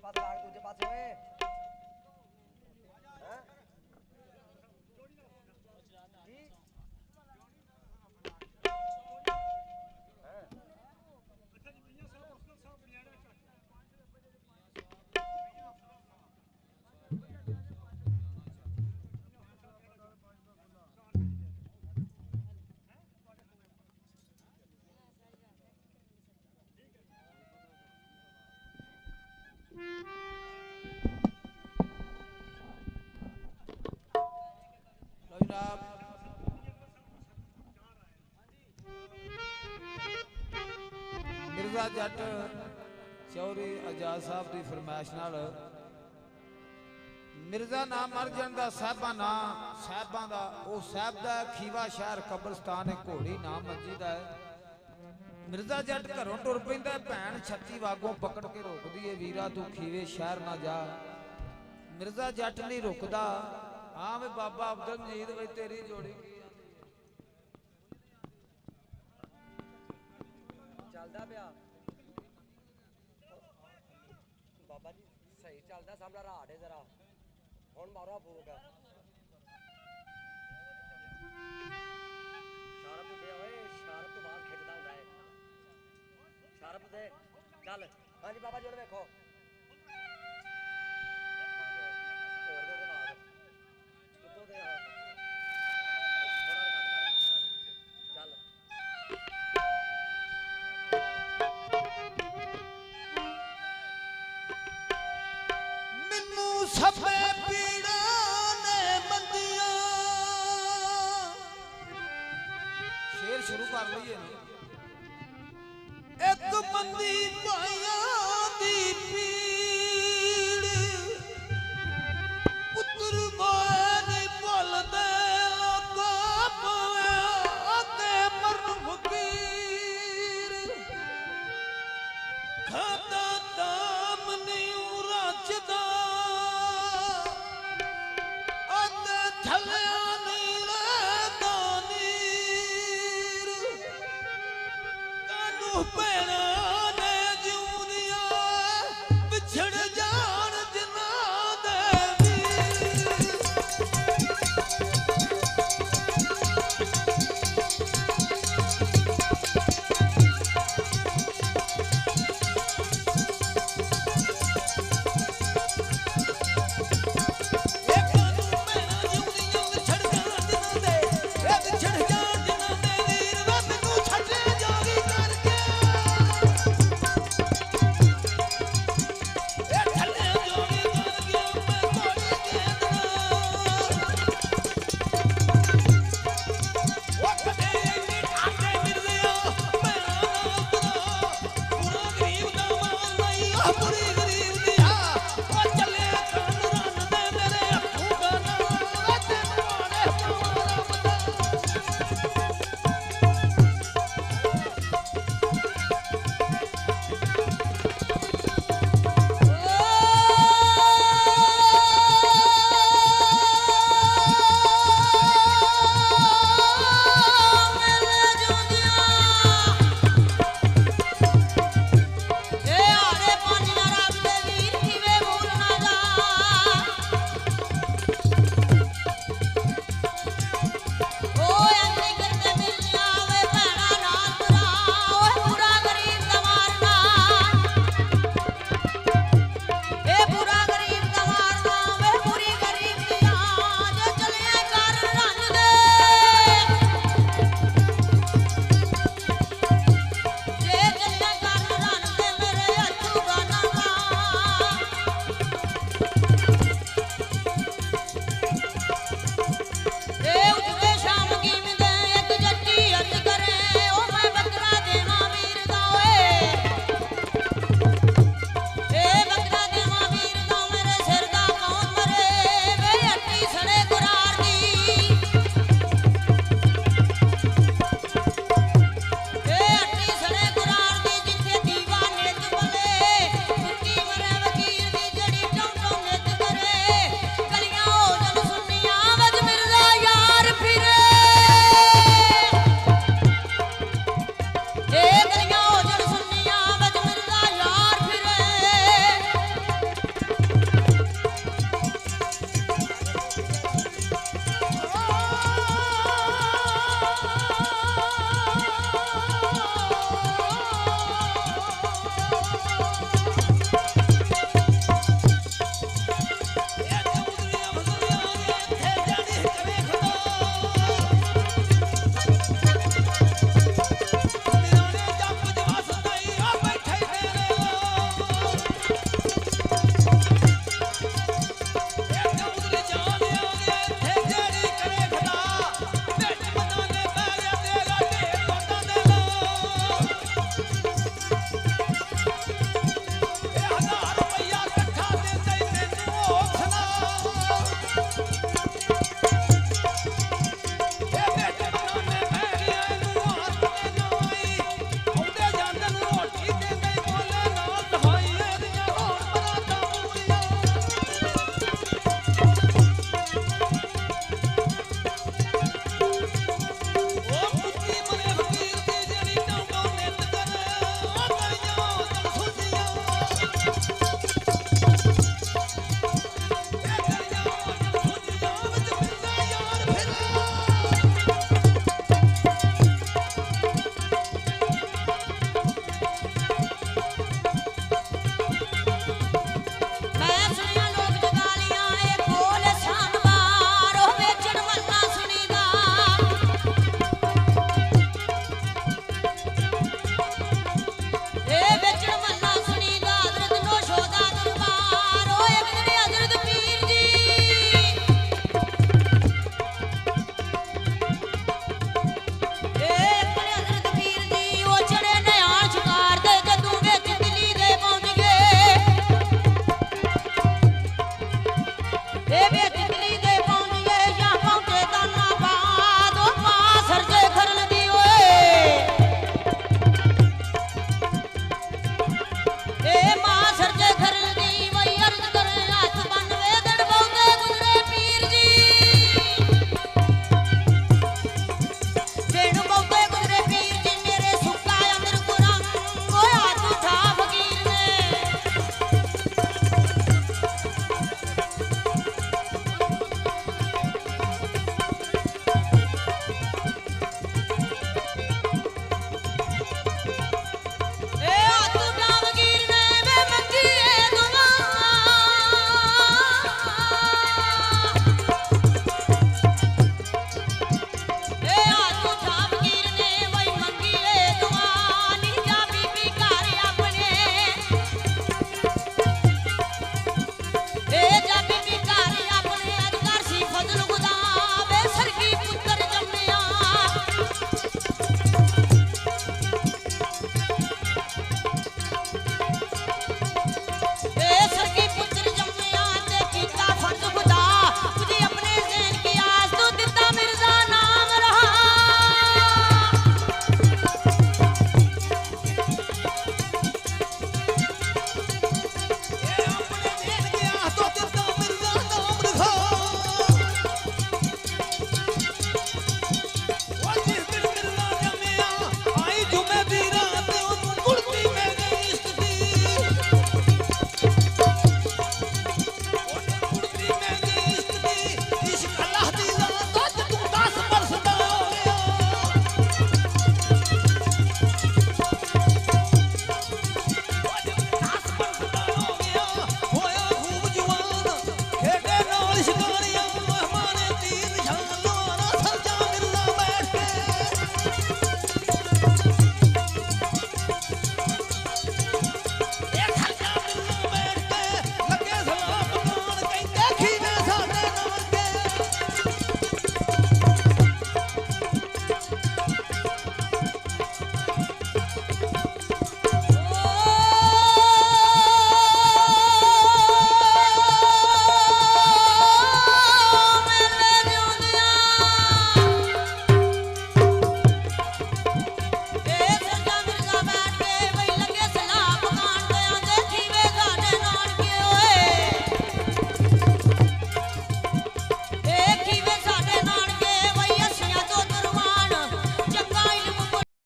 पास लाग दूजे पासे ओए हैं जी मिर्जा जट चौधरी आजाद साहब की फरमाइश नाल मिर्जा ना मर जाता साहबा ना साहबा का वो साहब का खीवा शहर कब्रस्तान है घोड़ी नाम मंजी का है मिर्जा जट घरों टुर पैंदा भैन छत्ती वागों पकड़ के रोकदी है वीरा तू खीवे शहर ना जा मिर्जा जट नहीं रुकदा हाँ वे बाबा अब्दुल मजीद वे तेरी जोड़ी चलदा पिया बाबा जी सही चलदा सामने राट है जरा हुण मारो फूक शारप दे ओए शारप तो बाहर खिचदा हुंदा है शारप दे चल हां जी बाबा जी हुण देखो और दे बाद कितों दे चल सबे पीड़ा ने मंदिया शेर शुरू कर लईए एक मंदी पाया दी पीड़ पुत्र मोहन भुल दे मरण फकीर खाता